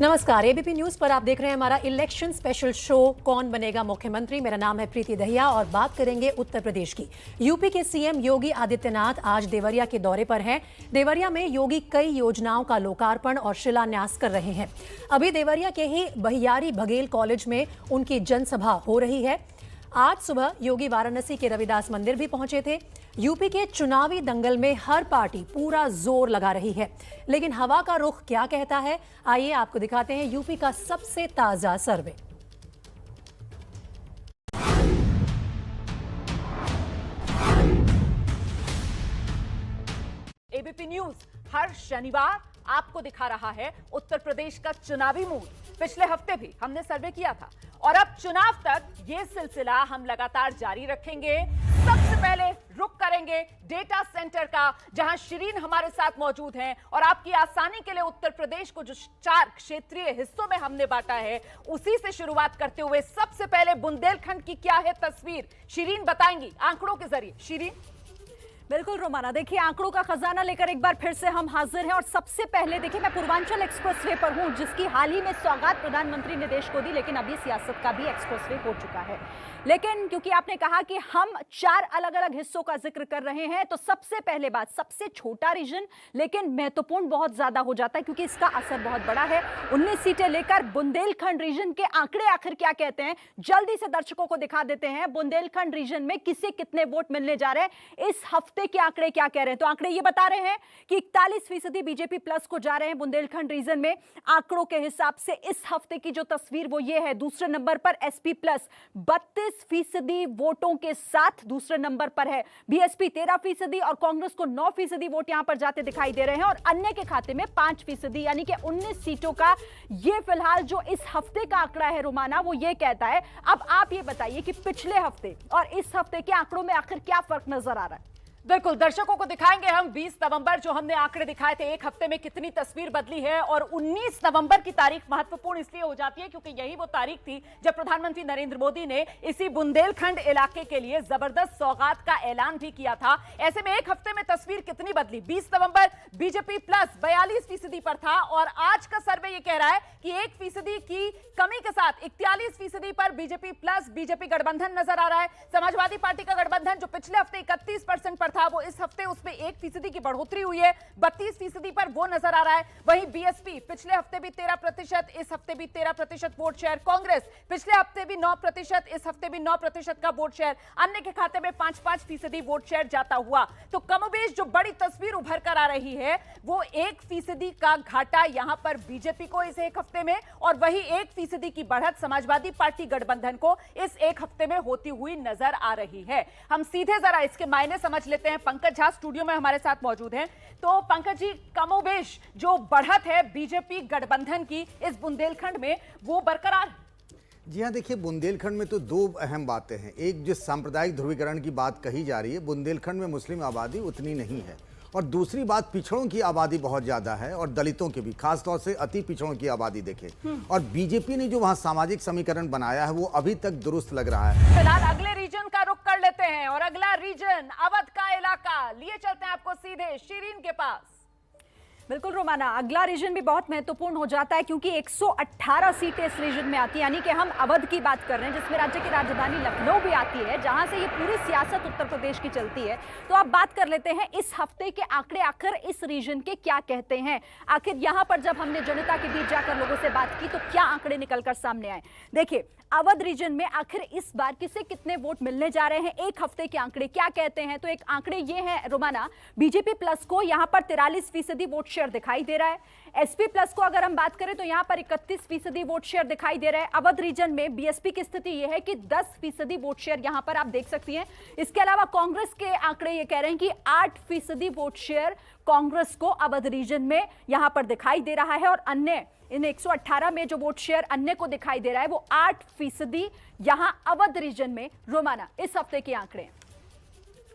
नमस्कार, ABP news पर आप देख रहे हैं हमारा इलेक्शन स्पेशल शो कौन बनेगा मुख्यमंत्री। मेरा नाम है प्रीति दहिया और बात करेंगे उत्तर प्रदेश की। यूपी के सीएम योगी आदित्यनाथ आज देवरिया के दौरे पर हैं। देवरिया में योगी कई योजनाओं का लोकार्पण और शिलान्यास कर रहे हैं। अभी देवरिया के ही बहियारी बघेल कॉलेज में उनकी जनसभा हो रही है। आज सुबह योगी वाराणसी के रविदास मंदिर भी पहुंचे थे। यूपी के चुनावी दंगल में हर पार्टी पूरा जोर लगा रही है, लेकिन हवा का रुख क्या कहता है, आइए आपको दिखाते हैं यूपी का सबसे ताजा सर्वे। एबीपी न्यूज हर शनिवार आपको दिखा रहा है उत्तर प्रदेश का चुनावी मूड। पिछले हफ्ते भी हमने सर्वे किया था और अब चुनाव तक ये सिलसिला हम लगातार जारी रखेंगे। सबसे पहले रुक करेंगे डेटा सेंटर का, जहां शिरीन हमारे साथ मौजूद हैं और आपकी आसानी के लिए उत्तर प्रदेश को जो 4 क्षेत्रीय हिस्सों में हमने बांटा है उसी से शुरुआत करते हुए सबसे पहले बुंदेलखंड की क्या है तस्वीर, शिरीन बताएंगी आंकड़ों के जरिए। शिरीन। बिल्कुल रोमाना, देखिए आंकड़ों का खजाना लेकर एक बार फिर से हम हाजिर हैं और सबसे पहले देखिए मैं पूर्वांचल एक्सप्रेसवे पर हूं, जिसकी हाल ही में सौगात प्रधानमंत्री ने देश को दी, लेकिन अभी सियासत का भी एक्सप्रेसवे हो चुका है। लेकिन क्योंकि आपने कहा कि हम 4 अलग अलग हिस्सों का जिक्र कर रहे हैं, तो सबसे पहले बात, सबसे छोटा रीजन लेकिन महत्वपूर्ण बहुत ज्यादा हो जाता है क्योंकि इसका असर बहुत बड़ा है। 19 सीटें लेकर बुंदेलखंड रीजन के आंकड़े आखिर क्या कहते हैं, जल्दी से दर्शकों को दिखा देते हैं। बुंदेलखंड रीजन में किसे कितने वोट मिलने जा रहे हैं, इस हफ्ते के आंकड़े क्या कह रहे हैं। तो आंकड़े ये बता रहे हैं कि 41% बीजेपी प्लस को जा रहे हैं बुंदेलखंड रीजन में। आंकड़ों के हिसाब से इस हफ्ते की जो तस्वीर वो ये है। दूसरे नंबर पर एसपी प्लस 32% वोटों के साथ दूसरे नंबर पर है। बीएसपी 13% और कांग्रेस को 9% वोट यहां पर जाते दिखाई दे रहे हैं और अन्य के खाते में 5%, यानी कि 19 सीटों का ये फिलहाल जो इस हफ्ते का आंकड़ा है रोमाना, वो ये कहता है। अब आप ये बताइए कि पिछले हफ्ते और इस हफ्ते के आंकड़ों में आखिर क्या फर्क नजर आ रहा है। बिल्कुल, दर्शकों को दिखाएंगे हम 20 नवंबर जो हमने आंकड़े दिखाए थे, एक हफ्ते में कितनी तस्वीर बदली है। और 19 नवंबर की तारीख महत्वपूर्ण इसलिए हो जाती है क्योंकि यही वो तारीख थी जब प्रधानमंत्री नरेंद्र मोदी ने इसी बुंदेलखंड इलाके के लिए जबरदस्त सौगात का ऐलान भी किया था। ऐसे में एक हफ्ते में तस्वीर कितनी बदली। 20 नवंबर बीजेपी प्लस 42% पर था और आज का सर्वे ये कह रहा है कि 1% की कमी के साथ 41% पर बीजेपी प्लस बीजेपी गठबंधन नजर आ रहा है। समाजवादी पार्टी का गठबंधन जो पिछले हफ्ते 31% पर था, वो इस हफ्ते उसमें 1% की बढ़ोतरी हुई है, 32% पर वो नजर आ रहा है। वहीं बीएसपी पिछले हफ्ते भी 13%, इस हफ्ते भी 13% वोट शेयर। कांग्रेस पिछले हफ्ते भी 9%, इस हफ्ते भी 9% का वोट शेयर। अन्य के खाते में 5-5% वोट शेयर जाता हुआ। तो कमोबेश जो बड़ी तस्वीर उभर कर आ रही है वो 1% का घाटा यहां पर बीजेपी को इस एक हफ्ते में, और वही 1% की बढ़त समाजवादी पार्टी गठबंधन को इस एक हफ्ते में होती हुई नजर आ रही है। हम सीधे जरा इसके मायने समझ लेते हैं। पंकज झा स्टूडियो में हमारे साथ मौजूद हैं। तो पंकज जी, कमोबेश जो बढ़त है बीजेपी गठबंधन की इस बुंदेलखंड में, वो बरकरार है? जी हाँ, देखिए बुंदेलखंड में तो 2 अहम बातें हैं। एक, जो सांप्रदायिक ध्रुवीकरण की बात कही जा रही है, बुंदेलखंड में मुस्लिम आबादी उतनी नहीं है। और दूसरी बात, पिछड़ों की आबादी बहुत ज्यादा है और दलितों की भी, खासतौर से अति पिछड़ों की आबादी देखें। और बीजेपी ने जो वहां सामाजिक समीकरण बनाया है वो अभी तक दुरुस्त लग रहा है। फिलहाल अगले रीजन का रुख कर लेते हैं और अगला रीजन अवध का इलाका लिए चलते हैं आपको सीधे शिरीन के पास। बिल्कुल रोमाना, अगला रीजन भी बहुत महत्वपूर्ण हो जाता है क्योंकि 118 सीटें इस रीजन में आती है, यानी कि हम अवध की बात कर रहे हैं जिसमें राज्य की राजधानी लखनऊ भी आती है, जहां से ये पूरी सियासत उत्तर प्रदेश की चलती है। तो आप बात कर लेते हैं इस हफ्ते के आंकड़े आखिर इस रीजन के क्या कहते हैं। आखिर यहां पर जब हमने जनता के बीच जाकर लोगों से बात की तो क्या आंकड़े निकलकर सामने आए। देखिए अवध रीजन में आखिर इस बार किसे कितने वोट मिलने जा रहे हैं, एक हफ्ते के आंकड़े क्या कहते हैं। तो एक आंकड़े ये हैं रोमाना, बीजेपी प्लस को यहां पर 43% वोट शेयर दिखाई दे रहा है। एसपी प्लस को अगर हम बात करें तो यहां पर 31% वोट शेयर दिखाई दे रहा है। अवध रीजन में बीएसपी की स्थिति यह है कि 10% वोट शेयर यहां पर आप देख सकती हैं। इसके अलावा कांग्रेस के आंकड़े ये कह रहे हैं कि 8% वोट शेयर कांग्रेस को अवध रीजन में यहां पर दिखाई दे रहा है और अन्य इन 118 में जो वोट शेयर अन्य को दिखाई दे रहा है वो 8% यहां अवध रीजन में रोमाना इस हफ्ते के आंकड़े।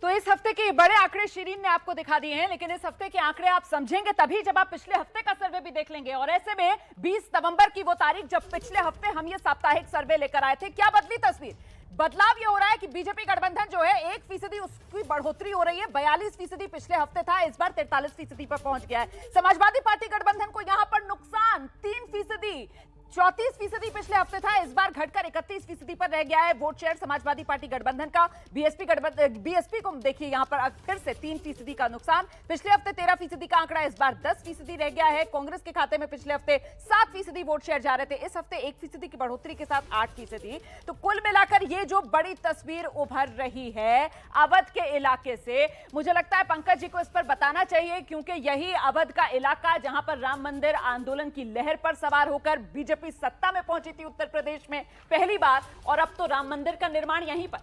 तो इस हफ्ते के बड़े आंकड़े शिरीन ने आपको दिखा दिए हैं, लेकिन इस हफ्ते के आंकड़े आप समझेंगे तभी जब आप पिछले हफ्ते का सर्वे भी देख लेंगे। और ऐसे में 20 नवंबर की वो तारीख जब पिछले हफ्ते हम ये साप्ताहिक सर्वे लेकर आए थे, क्या बदली तस्वीर? बदलाव ये हो रहा है कि बीजेपी गठबंधन जो है 1% उसकी बढ़ोतरी हो रही है। 42% पिछले हफ्ते था, इस बार 43% पर पहुंच गया है। समाजवादी पार्टी गठबंधन को यहां पर नुकसान 3%। 34% पिछले हफ्ते था, इस बार घटकर 31% पर रह गया है वोट शेयर समाजवादी पार्टी गठबंधन का। बीएसपी को देखिए यहां पर फिर से 3% का नुकसान। पिछले हफ्ते 13% का आंकड़ा, इस बार 10% रह गया है। कांग्रेस के खाते में पिछले हफ्ते 7% वोट शेयर जा रहे थे, इस हफ्ते 1% की बढ़ोतरी के साथ 8%। तो कुल मिलाकर ये जो बड़ी तस्वीर उभर रही है अवध के इलाके से, मुझे लगता है पंकज जी को इस पर बताना चाहिए, क्योंकि यही अवध का इलाका जहां पर राम मंदिर आंदोलन की लहर पर सवार होकर बीजेपी सत्ता में पहुंची थी उत्तर प्रदेश में पहली बार, और अब तो राम मंदिर का निर्माण यहीं पर।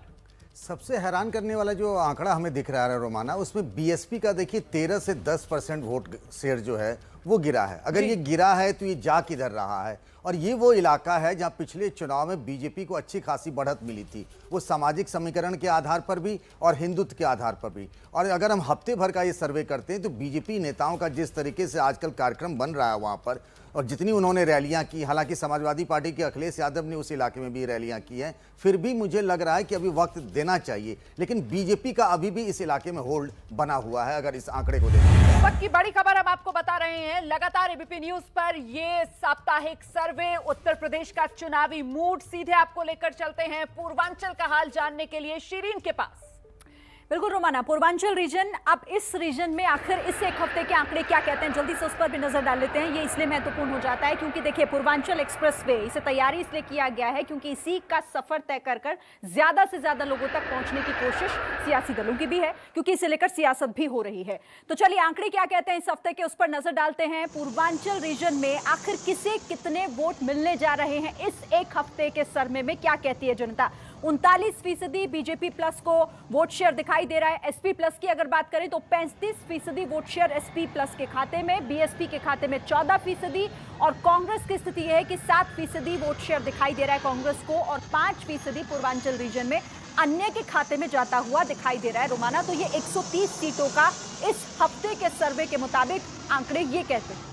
सबसे हैरान करने वाला जो आंकड़ा हमें दिख रहा है रोमाना, उसमें बीएसपी का देखिए 13 से 10% वोट शेयर जो है वो गिरा है। अगर ये गिरा है तो ये जा किधर रहा है? और ये वो इलाका है जहां पिछले चुनाव में बीजेपी को अच्छी खासी बढ़त मिली थी, वो सामाजिक समीकरण के आधार पर भी और हिंदुत्व के आधार पर भी। और अगर हम हफ्ते भर का ये सर्वे करते हैं तो बीजेपी नेताओं का जिस तरीके से आजकल कार्यक्रम बन रहा है वहाँ पर, और जितनी उन्होंने रैलियां की, हालांकि समाजवादी पार्टी के अखिलेश यादव ने उस इलाके में भी रैलियां की हैं, फिर भी मुझे लग रहा है कि अभी वक्त देना चाहिए। लेकिन बीजेपी का अभी भी इस इलाके में होल्ड बना हुआ है अगर इस आंकड़े को देखें। वक्त की बड़ी खबर हम आपको बता रहे हैं लगातार एबीपी न्यूज पर, ये साप्ताहिक सर्वे उत्तर प्रदेश का चुनावी मूड। सीधे आपको लेकर चलते हैं पूर्वांचल का हाल जानने के लिए शिरीन के पास। बिल्कुल रोमाना, पूर्वांचल रीजन, अब इस रीजन में आखिर इस एक हफ्ते के आंकड़े क्या कहते हैं, जल्दी से उस पर भी नजर डाल लेते हैं। ये इसलिए महत्वपूर्ण हो जाता है क्योंकि देखिए पूर्वांचल एक्सप्रेसवे, इसे तैयारी इसलिए किया गया है क्योंकि इसी का सफर तय कर ज्यादा से ज्यादा लोगों तक पहुंचने की कोशिश सियासी दलों की भी है, क्योंकि इसे लेकर सियासत भी हो रही है। तो चलिए आंकड़े क्या कहते हैं इस हफ्ते के, उस पर नजर डालते हैं। पूर्वांचल रीजन में आखिर किसे कितने वोट मिलने जा रहे हैं इस एक हफ्ते के सर्वे में, क्या कहती है जनता। 39% बीजेपी प्लस को वोट शेयर दिखाई दे रहा है। एसपी प्लस की अगर बात करें तो 35% वोट शेयर एसपी प्लस के खाते में, बीएसपी के खाते में 14%, और कांग्रेस की स्थिति यह है कि 7% वोट शेयर दिखाई दे रहा है कांग्रेस को, और 5% पूर्वांचल रीजन में अन्य के खाते में जाता हुआ दिखाई दे रहा है रोमाना। तो ये 130 सीटों का इस हफ्ते के सर्वे के मुताबिक आंकड़े ये कहते हैं।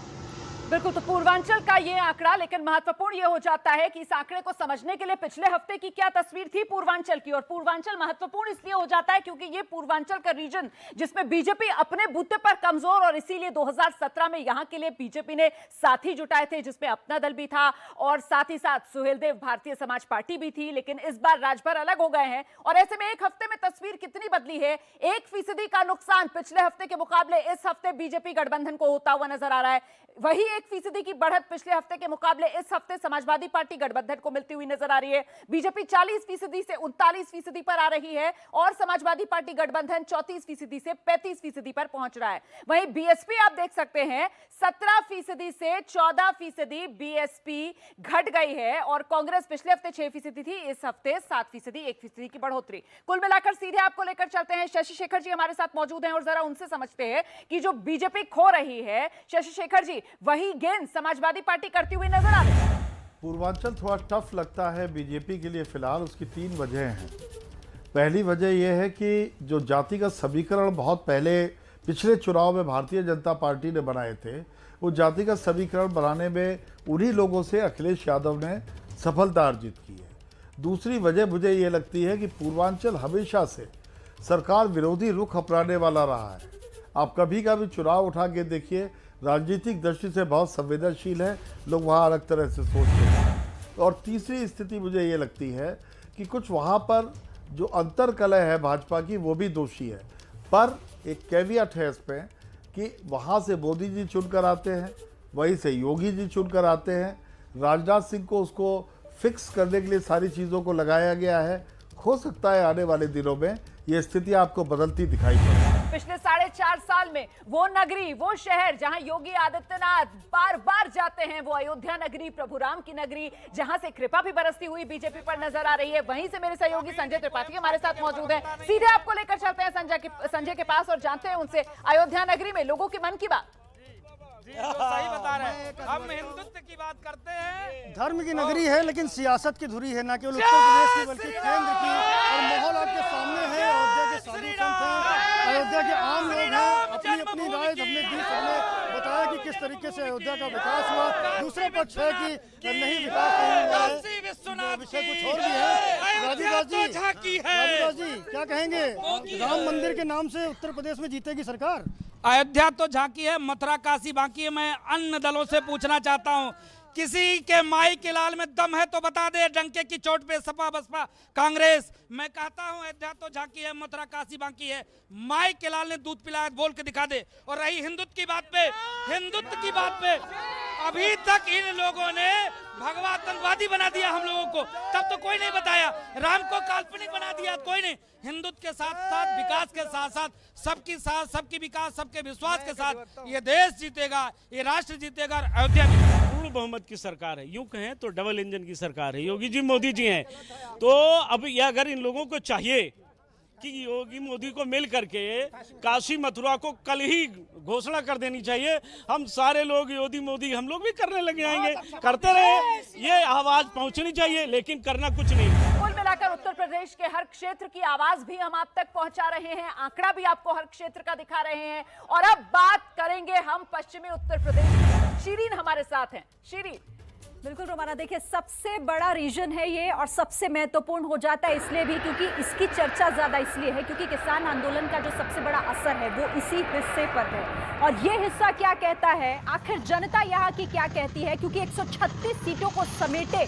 बिल्कुल, तो पूर्वांचल का ये आंकड़ा, लेकिन महत्वपूर्ण ये हो जाता है कि इस आंकड़े को समझने के लिए पिछले हफ्ते की क्या तस्वीर थी पूर्वांचल की। और पूर्वांचल महत्वपूर्ण इसलिए हो जाता है क्योंकि ये पूर्वांचल का रीजन जिसमें बीजेपी अपने बूते पर कमजोर, और इसीलिए 2017 में यहां के लिए बीजेपी ने साथी जुटाए थे जिसमें अपना दल भी था और साथ ही साथ सुहेलदेव भारतीय समाज पार्टी भी थी। लेकिन इस बार राजभर अलग हो गए हैं, और ऐसे में एक हफ्ते में तस्वीर कितनी बदली है। 1% का नुकसान पिछले हफ्ते के मुकाबले इस हफ्ते बीजेपी गठबंधन को होता हुआ नजर आ रहा है। वही 1% की बढ़त पिछले हफ्ते के मुकाबले इस हफ्ते समाजवादी पार्टी गठबंधन को मिलती हुई नजर आ रही है। बीजेपी 40% से 39% पर आ रही है, और समाजवादी पार्टी गठबंधन 34% से 35% पर पहुंच रहा है। वहीं बीएसपी आप देख सकते हैं 17% से 14% बीएसपी घट गई है, और कांग्रेस पिछले हफ्ते 6% थी, इस हफ्ते 7%, 1% की बढ़ोतरी। कुल मिलाकर सीधे आपको लेकर चलते हैं, शशि शेखर जी हमारे साथ मौजूद हैं और जरा उनसे समझते हैं कि जो बीजेपी खो रही है, शशि शेखर जी, वही गेन समाजवादी पार्टी करती हुई नजर आ रही है। पूर्वांचल थोड़ा टफ लगता है बीजेपी के लिए फिलहाल, उसकी 3 वजह हैं। पहली वजह यह है कि जो जातिगत समीकरण बहुत पहले पिछले चुनाव में भारतीय जनता पार्टी ने बनाए थे, वो जातिगत समीकरण बनाने में उन्हीं लोगों से अखिलेश यादव ने सफलता अर्जित की है। दूसरी वजह मुझे ये लगती है कि पूर्वांचल हमेशा से सरकार विरोधी रुख अपनाने वाला रहा है। आप कभी का भी चुनाव उठा के देखिए, राजनीतिक दृष्टि से बहुत संवेदनशील है, लोग वहाँ अलग तरह से सोचते हैं। और तीसरी स्थिति मुझे ये लगती है कि कुछ वहाँ पर जो अंतर्कलह है भाजपा की, वो भी दोषी है। पर एक कैवियट है इसमें कि वहाँ से मोदी जी चुनकर आते हैं, वहीं से योगी जी चुनकर आते हैं, राजनाथ सिंह को उसको फिक्स करने के लिए सारी चीज़ों को लगाया गया है। हो सकता है आने वाले दिनों में ये स्थिति आपको बदलती दिखाई पड़े। पिछले 4.5 साल में वो नगरी, वो शहर जहां योगी आदित्यनाथ बार बार जाते हैं, वो अयोध्या नगरी, प्रभु राम की नगरी, जहां से कृपा भी बरसती हुई बीजेपी पर नजर आ रही है। वहीं से मेरे सहयोगी संजय त्रिपाठी हमारे साथ मौजूद हैं। सीधे आपको लेकर चलते हैं संजय के पास और जानते हैं उनसे अयोध्या नगरी में लोगों के मन की बात। तो सही बता रहे हैं, हम हिंदुत्व की बात करते हैं। धर्म की नगरी है लेकिन सियासत की धुरी है, ना केवल उत्तर प्रदेश की बल्कि केंद्र की। और माहौल आपके सामने है, अयोध्या के साधु संत हैं, अयोध्या के आम लोग हैं, अपनी अपनी राय हमने दी, सबने बताया कि किस तरीके से अयोध्या का विकास हुआ। दूसरा पक्ष है कि नहीं विकास नहीं हुआ है, विषय कुछ और भी है। राजीव जी क्या कहेंगे, राम मंदिर के नाम से उत्तर प्रदेश में जीतेगी सरकार? अयोध्या तो झांकी है, मथुरा काशी बाकी है। मैं अन्य दलों से पूछना चाहता हूं किसी के माई के लाल में दम है तो बता दे, डंके की चोट पे सपा बसपा कांग्रेस। मैं कहता हूं अयोध्या तो झांकी है, मथुरा काशी बाकी है, माई के लाल ने दूध पिलाया बोल के दिखा दे। और रही हिंदुत्व की बात पे, हिंदुत्व की बात पे अभी तक इन लोगों ने भगवा आतंकवादी बना दिया हम लोगों को, तब तो कोई नहीं बताया। राम को काल्पनिक बना दिया, कोई नहीं। हिंदुत्व के साथ साथ विकास के साथ साथ सबकी विकास, सबके विश्वास के साथ ये देश जीतेगा, ये राष्ट्र जीतेगा। अयोध्या पूर्ण बहुमत की सरकार है, यूं कहें तो डबल इंजन की सरकार है, योगी जी मोदी जी हैं। तो अब ये अगर इन लोगों को चाहिए कि योगी मोदी को मिल करके काशी मथुरा को कल ही घोषणा कर देनी चाहिए, हम सारे लोग योगी मोदी हम लोग भी करने लग जाएंगे, करते रहे। ये आवाज पहुंचनी चाहिए लेकिन करना कुछ नहीं। कुल मिलाकर उत्तर प्रदेश के हर क्षेत्र की आवाज भी हम आप तक पहुंचा रहे हैं, आंकड़ा भी आपको हर क्षेत्र का दिखा रहे हैं। और अब बात करेंगे हम पश्चिमी उत्तर प्रदेश की। शीरीन हमारे साथ हैं। शीरीन। बिल्कुल रोमाना, देखिए सबसे बड़ा रीजन है ये और सबसे महत्वपूर्ण हो जाता है इसलिए भी क्योंकि इसकी चर्चा ज्यादा इसलिए है क्योंकि किसान आंदोलन का जो सबसे बड़ा असर है वो इसी हिस्से पर है। और ये हिस्सा क्या कहता है, आखिर जनता यहाँ की क्या कहती है, क्योंकि 136 सीटों को समेटे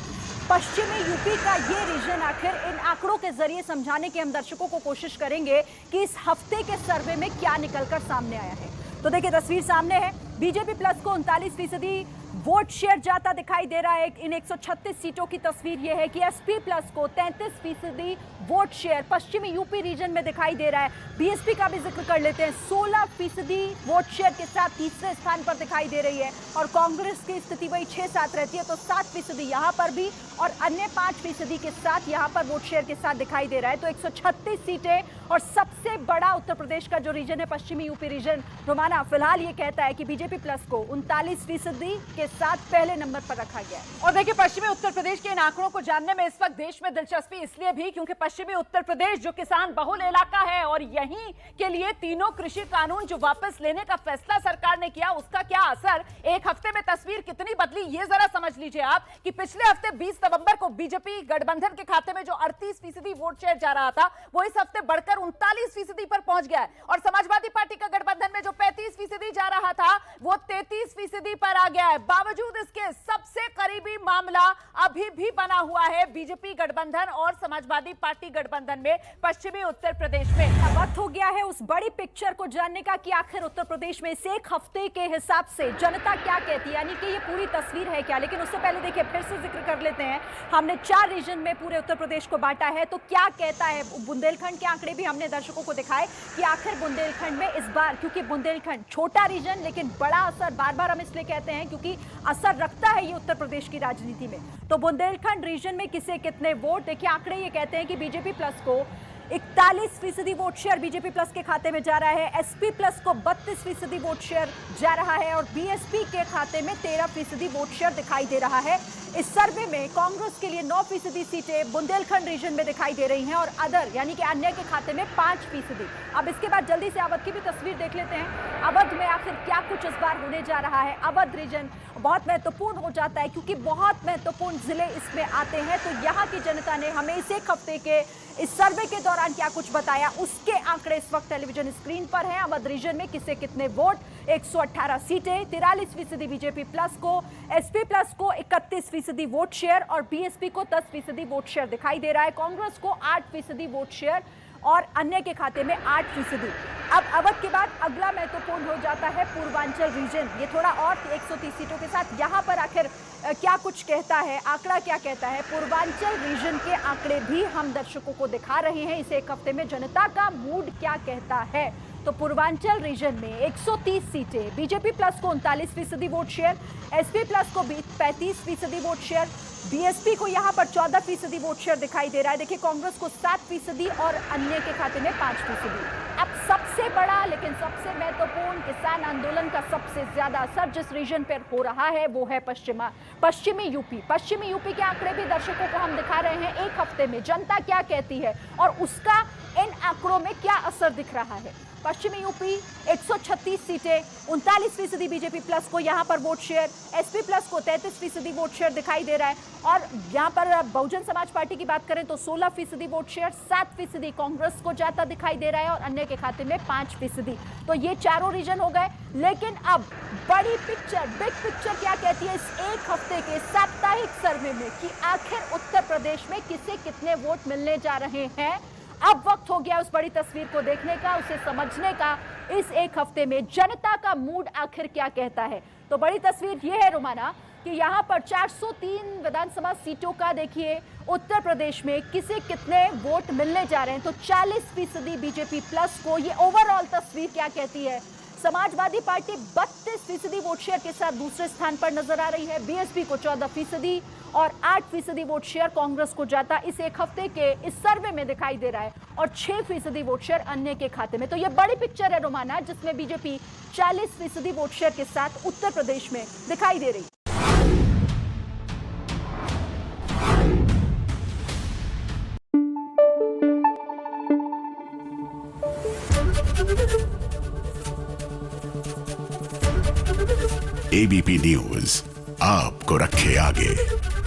पश्चिमी यूपी का ये रीजन आखिर इन आंकड़ों के जरिए समझाने की हम दर्शकों को कोशिश करेंगे कि इस हफ्ते के सर्वे में क्या निकलकर सामने आया है। तो देखिए तस्वीर सामने है, बीजेपी प्लस को 39% वोट शेयर जाता दिखाई दे रहा है। इन 136 सीटों की तस्वीर यह है कि एसपी प्लस को 33% वोट शेयर पश्चिमी यूपी रीजन में दिखाई दे रहा है। बीएसपी का भी जिक्र कर लेते हैं, 16% वोट शेयर के साथ तीसरे स्थान पर दिखाई दे रही है। और कांग्रेस की स्थिति वही 6-7 रहती है, तो 7% यहाँ पर भी और अन्य 5% के साथ यहाँ पर वोट शेयर के साथ दिखाई दे रहा है। तो 136 सीटें और सबसे बड़ा उत्तर प्रदेश का जो रीजन है पश्चिमी यूपी रीजन, रोमाना फिलहाल ये कहता है कि बीजेपी प्लस को 39% के साथ पहले नंबर पर रखा गया है। और देखिए पश्चिमी उत्तर प्रदेश के इन आंकड़ों को जानने में इस वक्त देश में दिलचस्पी इसलिए भी क्योंकि पश्चिमी उत्तर प्रदेश जो किसान बहुल इलाका है और यहीं के लिए तीनों कृषि कानून जो वापस लेने का फैसला सरकार ने किया, उसका क्या असर, एक हफ्ते में तस्वीर कितनी बदली, ये जरा समझ लीजिए आप कि पिछले हफ्ते 20 नवंबर को बीजेपी गठबंधन के खाते में जो 38% वोट शेयर जा रहा था वो इस हफ्ते बढ़कर 39% पर पहुंच गया है। और समाजवादी पार्टी का गठबंधन में जो 35% जा रहा था वो 33% पर आ गया है। बावजूद इसके सबसे करीबी मामला अभी भी बना हुआ है बीजेपी गठबंधन और समाजवादी पार्टी गठबंधन में पश्चिमी उत्तर प्रदेश में। वक्त हो गया है उस बड़ी पिक्चर को जानने का कि आखिर उत्तर प्रदेश में इस एक हफ्ते के हिसाब से जनता क्या कहती है, यानी कि ये पूरी तस्वीर है क्या। लेकिन उससे पहले देखिए फिर से जिक्र कर लेते हैं, हमने 4 रीजन में पूरे उत्तर प्रदेश को बांटा है, तो क्या कहता है बुंदेलखंड के आंकड़े भी हमने दर्शकों को दिखाए कि आखिर बुंदेलखंड में इस बार, क्योंकि बुंदेलखंड छोटा रीजन लेकिन बड़ा असर, बार बार हम इसलिए कहते हैं क्योंकि असर रखता है ये उत्तर प्रदेश की राजनीति में। तो बुंदेलखंड रीजन में किसे कितने वोट, देखिए आंकड़े ये कहते हैं कि बीजेपी प्लस को 41% वोट शेयर बीजेपी प्लस के खाते में जा रहा है, एसपी प्लस को 32% वोट शेयर जा रहा है और बीएसपी के खाते में 13% वोट शेयर दिखाई दे रहा है। इस सर्वे में कांग्रेस के लिए 9% सीटें बुंदेलखंड रीजन में दिखाई दे रही हैं और अदर यानी कि अन्य के खाते में 5%। अब इसके बाद जल्दी से अवध की भी तस्वीर देख लेते हैं, अवध में आखिर क्या कुछ इस बार होने जा रहा है। अवध रीजन बहुत महत्वपूर्ण हो जाता है क्योंकि बहुत महत्वपूर्ण जिले इसमें आते हैं। तो यहाँ की जनता ने हमें इस एक हफ्ते के इस सर्वे के दौरान क्या कुछ बताया, उसके आंकड़े इस वक्त टेलीविजन स्क्रीन पर हैं। अवध रीजन में किसे कितने वोट, 118 सीटें, 43% बीजेपी प्लस को, एसपी प्लस को 31% वोट शेयर और बीएसपी को 10% वोट शेयर दिखाई दे रहा है। कांग्रेस को 8% वोट शेयर और अन्य के खाते में 8%। अब अवध के बाद अगला महत्वपूर्ण हो जाता है पूर्वांचल रीजन, ये थोड़ा और 130 सीटों के साथ। यहाँ पर आखिर क्या कुछ कहता है, आंकड़ा क्या कहता है, पूर्वांचल रीजन के आंकड़े भी हम दर्शकों को दिखा रहे हैं। इस एक हफ्ते में जनता का मूड क्या कहता है। तो पूर्वांचल रीजन में 130 सीटें, बीजेपी प्लस को 39% वोट शेयर, एसपी प्लस को 35% वोट शेयर, बीएसपी को यहां पर 14% वोट शेयर दिखाई दे रहा है। देखिए कांग्रेस को 7% और अन्य के खाते में 5%। अब सबसे बड़ा लेकिन सबसे महत्वपूर्ण किसान आंदोलन का सबसे ज्यादा असर जिस रीजन पर हो रहा है वो है पश्चिमी यूपी। पश्चिमी यूपी के आंकड़े भी दर्शकों को हम दिखा रहे हैं, एक हफ्ते में जनता क्या कहती है और उसका इन आंकड़ों में क्या असर दिख रहा है। पश्चिमी यूपी 136 सीटें, 39% बीजेपी प्लस को यहां पर वोट शेयर, एसपी प्लस को 33% वोट शेयर दिखाई दे रहा है। और यहां पर बहुजन समाज पार्टी की बात करें तो 16% वोट शेयर, 7% कांग्रेस को जाता दिखाई दे रहा है और अन्य के खाते में 5%। तो ये चारों रीजन हो गए। लेकिन अब बड़ी पिक्चर, बिग पिक्चर क्या कहती है इस एक हफ्ते के साप्ताहिक सर्वे में कि आखिर उत्तर प्रदेश में किसे कितने वोट मिलने जा रहे हैं। अब वक्त हो गया उस बड़ी तस्वीर को देखने का, उसे समझने का। इस एक हफ्ते में जनता का मूड आखिर क्या कहता है। तो बड़ी तस्वीर यह है रोमाना कि यहां पर 403 विधानसभा सीटों का देखिए उत्तर प्रदेश में किसे कितने वोट मिलने जा रहे हैं। तो 40% बीजेपी प्लस को, ये ओवरऑल तस्वीर क्या कहती है। समाजवादी पार्टी 32% वोट शेयर के साथ दूसरे स्थान पर नजर आ रही है। बीएसपी को 14% और 8% वोट शेयर कांग्रेस को जाता इस एक हफ्ते के इस सर्वे में दिखाई दे रहा है और 6% वोट शेयर अन्य के खाते में। तो ये बड़ी पिक्चर है रोमाना, जिसमें बीजेपी 40% वोट शेयर के साथ उत्तर प्रदेश में दिखाई दे रही। एबीपी न्यूज आपको रखे आगे।